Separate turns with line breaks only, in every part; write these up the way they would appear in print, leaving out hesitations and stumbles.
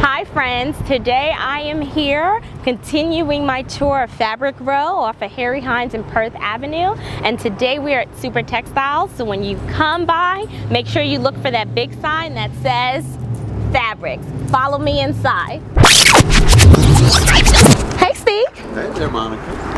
Hi friends, today I am here continuing my tour of Fabric Row off of Harry Hines and Perth Avenue, and today we are at Super Textiles. So when you come by, make sure you look for that big sign that says Fabrics. Follow me inside. Hey Steve.
Hey there, Monica.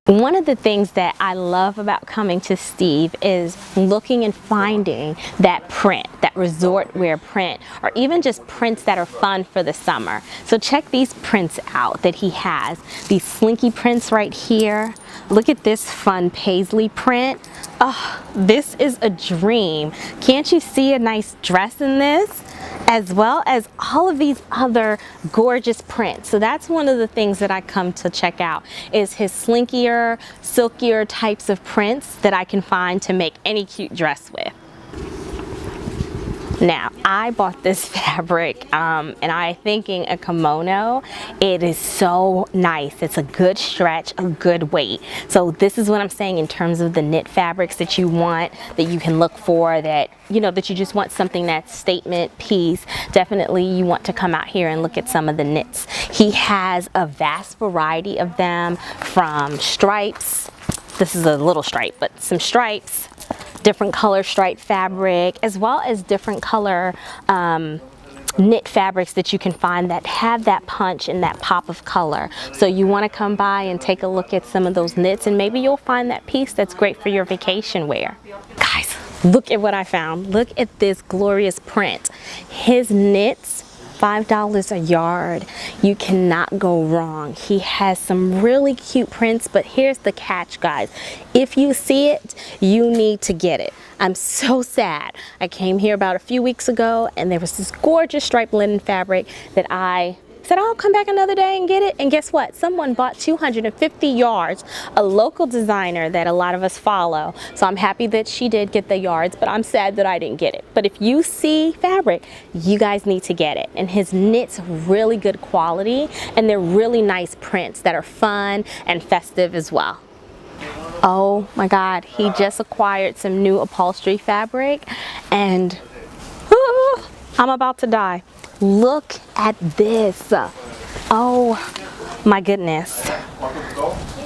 One of the things that I love about coming to Steve is looking and finding that print, that resort wear print, or even just prints that are fun for the summer. So check these prints out that he has. These slinky prints right here. Look at this fun paisley print. Oh, this is a dream. Can't you see a nice dress in this? As well as all of these other gorgeous prints. So that's one of the things that I come to check out, is his slinkier, silkier types of prints that I can find to make any cute dress with. Now, I bought this fabric and I'm thinking a kimono. It is so nice. It's a good stretch, a good weight. So this is what I'm saying in terms of the knit fabrics that you want, that you can look for, that that you just want something that's statement piece. Definitely you want to come out here and look at some of the knits. He has a vast variety of them, from stripes. This is a little stripe, but some stripes, different color stripe fabric, as well as different color knit fabrics that you can find that have that punch and that pop of color. So you want to come by and take a look at some of those knits, and maybe you'll find that piece that's great for your vacation wear. Guys, look at what I found. Look at this glorious print. His knits, $5 a yard. You cannot go wrong. He has some really cute prints, but here's the catch, guys. If you see it, you need to get it. I'm so sad. I came here about a few weeks ago and there was this gorgeous striped linen fabric that I said, I'll come back another day and get it. And guess what? Someone bought 250 yards, a local designer that a lot of us follow. So I'm happy that she did get the yards, but I'm sad that I didn't get it. But if you see fabric, you guys need to get it. And his knits really good quality, and they're really nice prints that are fun and festive as well. Oh my God, he just acquired some new upholstery fabric, and I'm about to die. Look at this. Oh my goodness.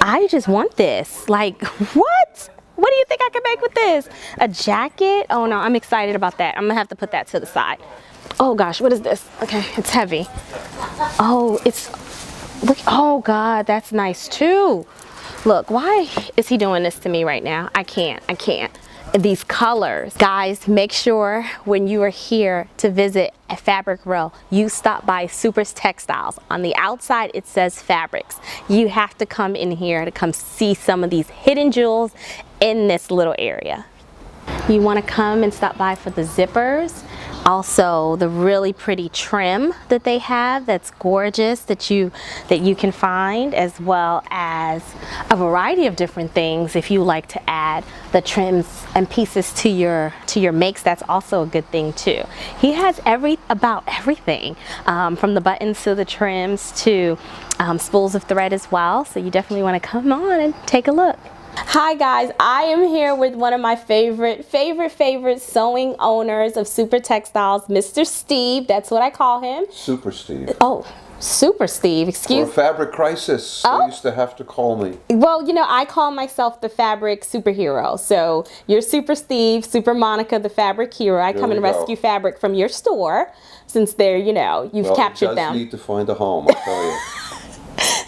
I just want this. Like, what? What do you think I can make with this? A jacket? Oh no, I'm excited about that. I'm gonna have to put that to the side. Oh gosh, what is this? Okay, it's heavy. Oh, look, oh God, that's nice too. Look, why is he doing this to me right now? I can't. These colors. Guys, make sure when you are here to visit a Fabric Row, you stop by Super Textiles. On the outside, it says Fabrics. You have to come in here to come see some of these hidden jewels in this little area. You want to come and stop by for the zippers. Also, the really pretty trim that they have that's gorgeous, that you can find, as well as a variety of different things. If you like to add the trims and pieces to your makes, that's also a good thing too. He has about everything, from the buttons to the trims to spools of thread as well. So you definitely want to come on and take a look. Hi guys, I am here with one of my favorite sewing owners of Super Textiles, Mr. Steve. That's what I call him.
Super Steve.
Oh, Super Steve, excuse me.
For a fabric crisis, they used to have to call me.
Well, I call myself the fabric superhero. So you're Super Steve, Super Monica, the fabric hero. I come and rescue fabric from your store, since they're, you've captured them.
Well, it does need to find a home, I'll tell you.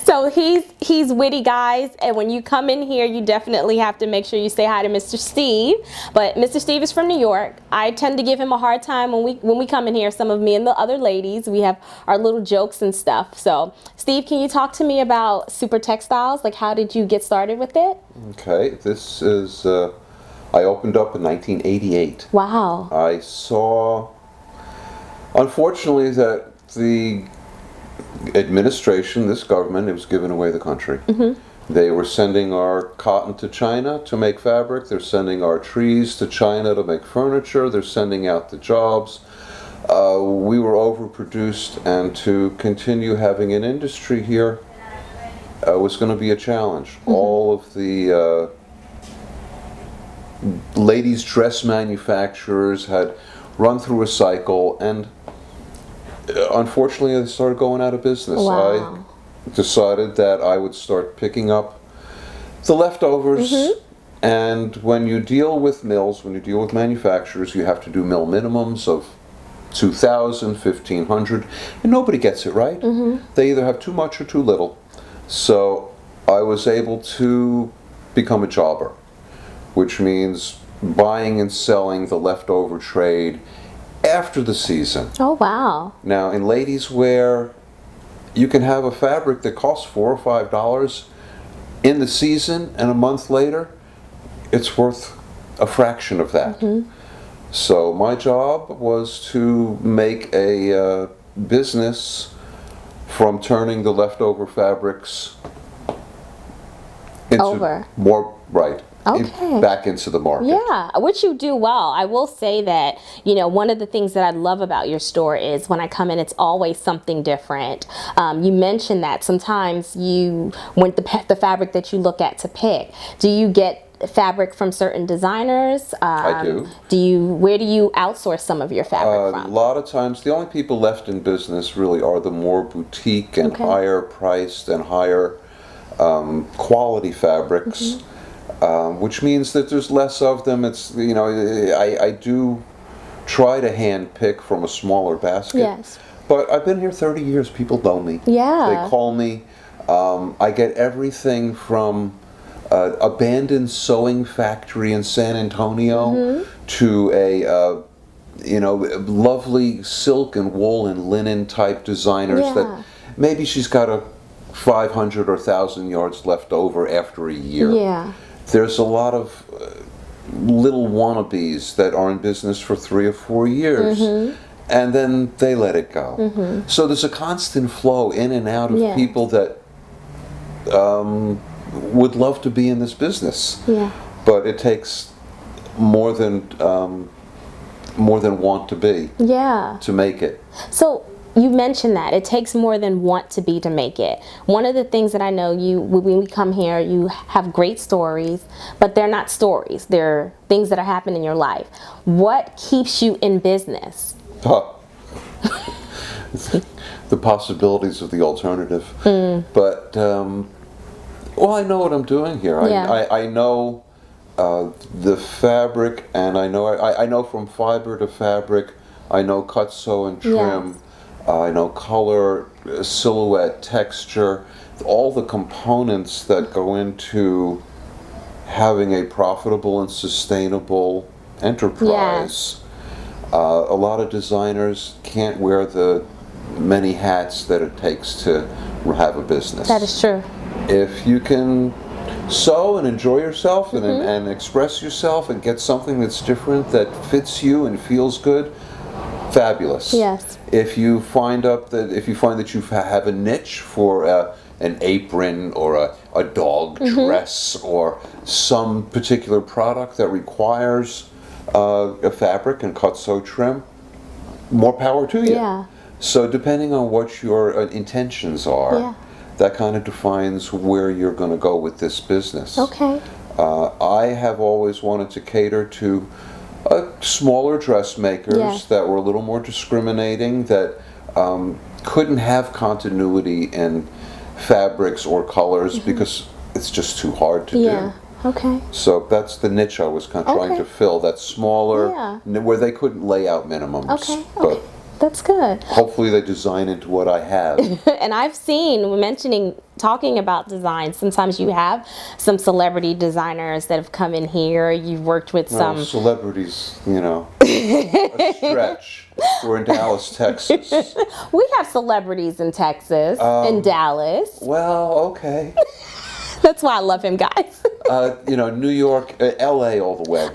So he's witty, guys, and when you come in here, you definitely have to make sure you say hi to Mr. Steve. But Mr. Steve is from New York. I tend to give him a hard time when we come in here. Some of me and the other ladies, we have our little jokes and stuff. So Steve, can you talk to me about Super Textiles? Like, how did you get started with it? Okay,
this is I opened up in 1988.
Wow.
I saw, unfortunately, that the administration, this government, it was giving away the country. They were sending our cotton to China to make fabric. They're sending our trees to China to make furniture. They're sending out the jobs. We were overproduced, and to continue having an industry here was going to be a challenge. All of the ladies' dress manufacturers had run through a cycle, and unfortunately, they started going out of business.
Wow.
I decided that I would start picking up the leftovers. And when you deal with mills, when you deal with manufacturers, you have to do mill minimums of 2,000, 1,500, and nobody gets it right. They either have too much or too little. So I was able to become a jobber, which means buying and selling the leftover trade after the season.
Oh, wow.
Now, in ladies' wear, you can have a fabric that costs $4 or $5 in the season, and a month later, it's worth a fraction of that. So my job was to make a business from turning the leftover fabrics into back into the market.
Yeah, which you do well. I will say that, you know, one of the things that I love about your store is when I come in, it's always something different. You mentioned that sometimes when the fabric that you look at to pick, do you get fabric from certain designers?
I do.
Where do you outsource some of your fabric from?
A lot of times, the only people left in business really are the more boutique and higher priced and higher quality fabrics, which means that there's less of them. It's, you know, I do try to hand pick from a smaller basket.
Yes.
But I've been here 30 years. People know me.
Yeah.
They call me. I get everything from abandoned sewing factory in San Antonio to a lovely silk and wool and linen type designers that maybe she's got a 500 or 1,000 yards left over after a year.
Yeah.
There's a lot of little wannabes that are in business for 3 or 4 years, and then they let it go. So there's a constant flow in and out of people that would love to be in this business.
Yeah.
But it takes more than want to be.
Yeah.
To make it.
So you mentioned that it takes more than want to be to make it. One of the things that I know when we come here, you have great stories, but they're not stories. They're things that are happening in your life. What keeps you in business?
The possibilities of the alternative. But well, I know what I'm doing here. I know the fabric, and I know from fiber to fabric. I know cut, sew, and trim. I know color, silhouette, texture, all the components that go into having a profitable and sustainable enterprise. A lot of designers can't wear the many hats that it takes to have a business.
That is true.
If you can sew and enjoy yourself and express yourself and get something that's different, that fits you and feels good, fabulous.
Yes.
If you find that you have a niche for an apron or a dog dress or some particular product that requires a fabric and cut, sew, trim, more power to you.
Yeah.
So depending on what your intentions are, that kind of defines where you're going to go with this business.
Okay.
I have always wanted to cater to smaller dressmakers that were a little more discriminating, that couldn't have continuity in fabrics or colors because it's just too hard to do.
Okay.
So that's the niche I was kind of trying to fill, that smaller, where they couldn't lay out minimums.
Okay.
But
that's good.
hopefully they design into what I have.
And I've seen, talking about design, sometimes you have some celebrity designers that have come in here. You've worked with some...
celebrities, a stretch. We're in Dallas, Texas.
We have celebrities in Texas, in Dallas.
Well, okay.
That's why I love him, guys.
New York, LA all the way.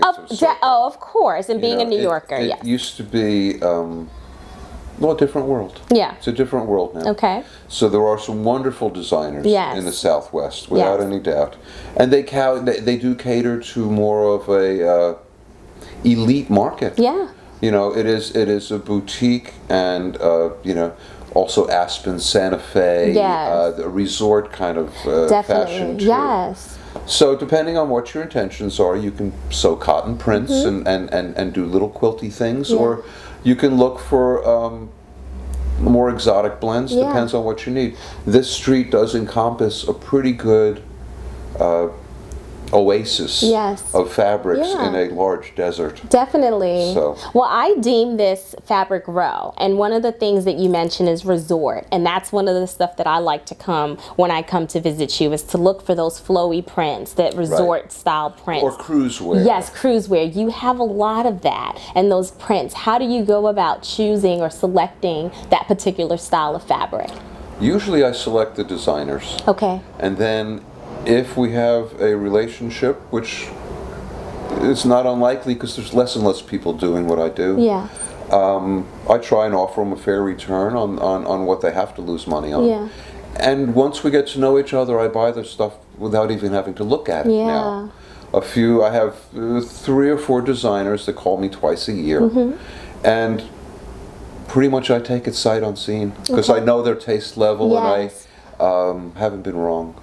Of course, and being a New Yorker,
it used to be... a different world.
Yeah.
It's a different world now.
Okay.
So there are some wonderful designers in the Southwest, without any doubt. And they do cater to more of a elite market.
Yeah.
It is a boutique, and also Aspen, Santa Fe,
Yes.
a resort kind of fashion too.
Yes.
So depending on what your intentions are, you can sew cotton prints and do little quilty things, or you can look for more exotic blends. Depends on what you need. This street does encompass a pretty good oasis of fabrics in a large desert.
Definitely.
So.
Well, I deem this fabric row, and one of the things that you mentioned is resort, and that's one of the stuff that I like to come when I come to visit you, is to look for those flowy prints, that resort style prints.
Or cruise wear.
Yes, cruise wear. You have a lot of that, and those prints. How do you go about choosing or selecting that particular style of fabric?
Usually I select the designers.
Okay.
And then if we have a relationship, which is not unlikely because there's less and less people doing what I do, I try and offer them a fair return on what they have to lose money on. And once we get to know each other, I buy their stuff without even having to look at it now. I have 3 or 4 designers that call me twice a year, and pretty much I take it sight unseen because I know their taste level, and I haven't been wrong.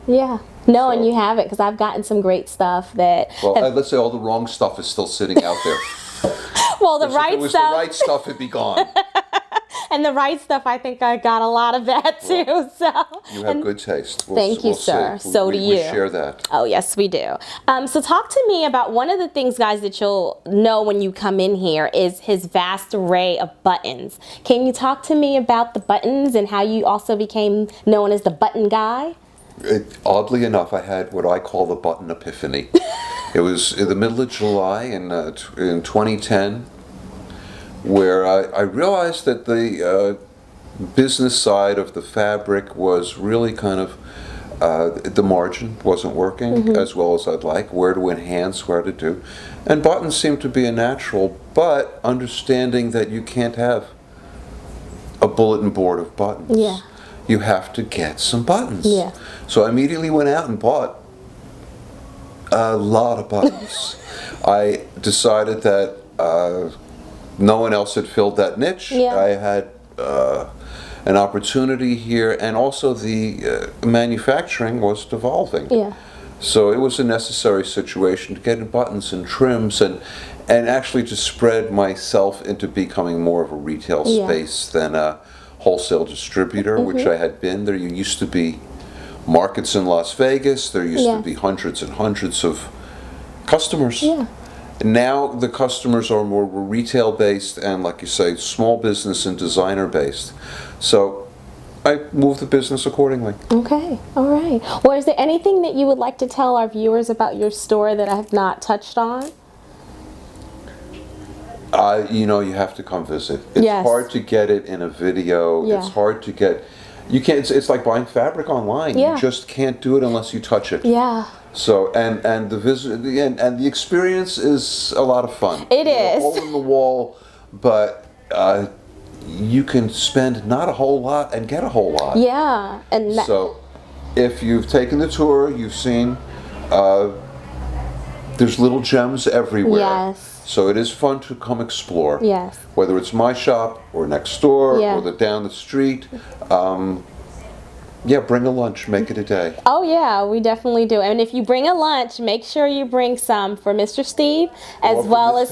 No, and you haven't, because I've gotten some great stuff that...
Well, let's say all the wrong stuff is still sitting out there.
Well, the right
if it was
stuff...
the right stuff, it'd be gone.
And the right stuff, I think I got a lot of that too.
You have good taste.
Thank you, sir. So do you.
We share that.
Oh, yes, we do. So talk to me about one of the things, guys, that you'll know when you come in here is his vast array of buttons. Can you talk to me about the buttons and how you also became known as the button guy?
Oddly enough, I had what I call the button epiphany. It was in the middle of July in 2010, where I realized that the business side of the fabric was really kind of, the margin wasn't working as well as I'd like, where to enhance, where to do. And buttons seemed to be a natural, but understanding that you can't have a bulletin board of buttons. You have to get some buttons. So I immediately went out and bought a lot of buttons. I decided that no one else had filled that niche. I had an opportunity here, and also the manufacturing was devolving. So it was a necessary situation to get in buttons and trims and actually to spread myself into becoming more of a retail space than a wholesale distributor, which I had been. There used to be markets in Las Vegas. There used to be hundreds and hundreds of customers. Now the customers are more retail based and, like you say, small business and designer based. So I moved the business accordingly. Okay,
all right. Well, is there anything that you would like to tell our viewers about your store that I have not touched on?
You know, you have to come visit. It's hard to get it in a video. It's hard to get. You can't. It's like buying fabric online. You just can't do it unless you touch it. So and the visit and the experience is a lot of fun. It is. Hole in the wall, but you can spend not a whole lot and get a whole lot. And so if you've taken the tour, you've seen. There's little gems everywhere. So it is fun to come explore. Whether it's my shop or next door or down the street. Bring a lunch, make it a day. Oh yeah, we definitely do. And if you bring a lunch, make sure you bring some for Mr. Steve as well as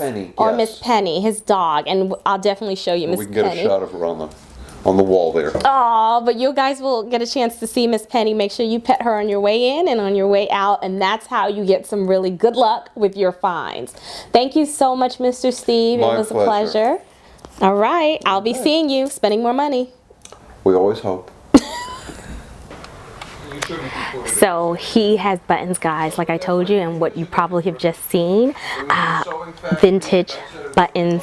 Miss Penny, his dog, and I'll definitely show you Miss Penny. We can get a shot of her on the wall there. Oh, but you guys will get a chance to see Miss Penny. Make sure you pet her on your way in and on your way out, and that's how you get some really good luck with your finds. Thank you so much, Mr. Steve. It was a pleasure. All right, I'll be seeing you, spending more money. We always hope. So he has buttons, guys, like I told you, and what you probably have just seen, vintage buttons,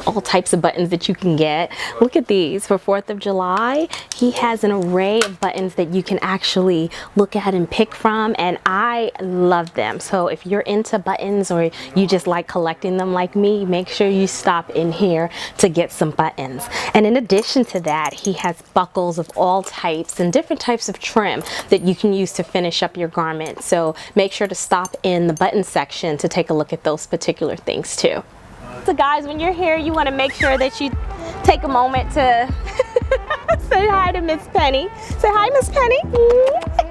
all types of buttons that you can get. Look at these for 4th of July. He has an array of buttons that you can actually look at and pick from, and I love them. So if you're into buttons or you just like collecting them like me, make sure you stop in here to get some buttons. And in addition to that, he has buckles of all types and different types of trim that you can use to finish up your garment. So make sure to stop in the button section to take a look at those particular things too. So guys, when you're here, you want to make sure that you take a moment to
Say hi to Miss Penny. Say hi, Miss Penny.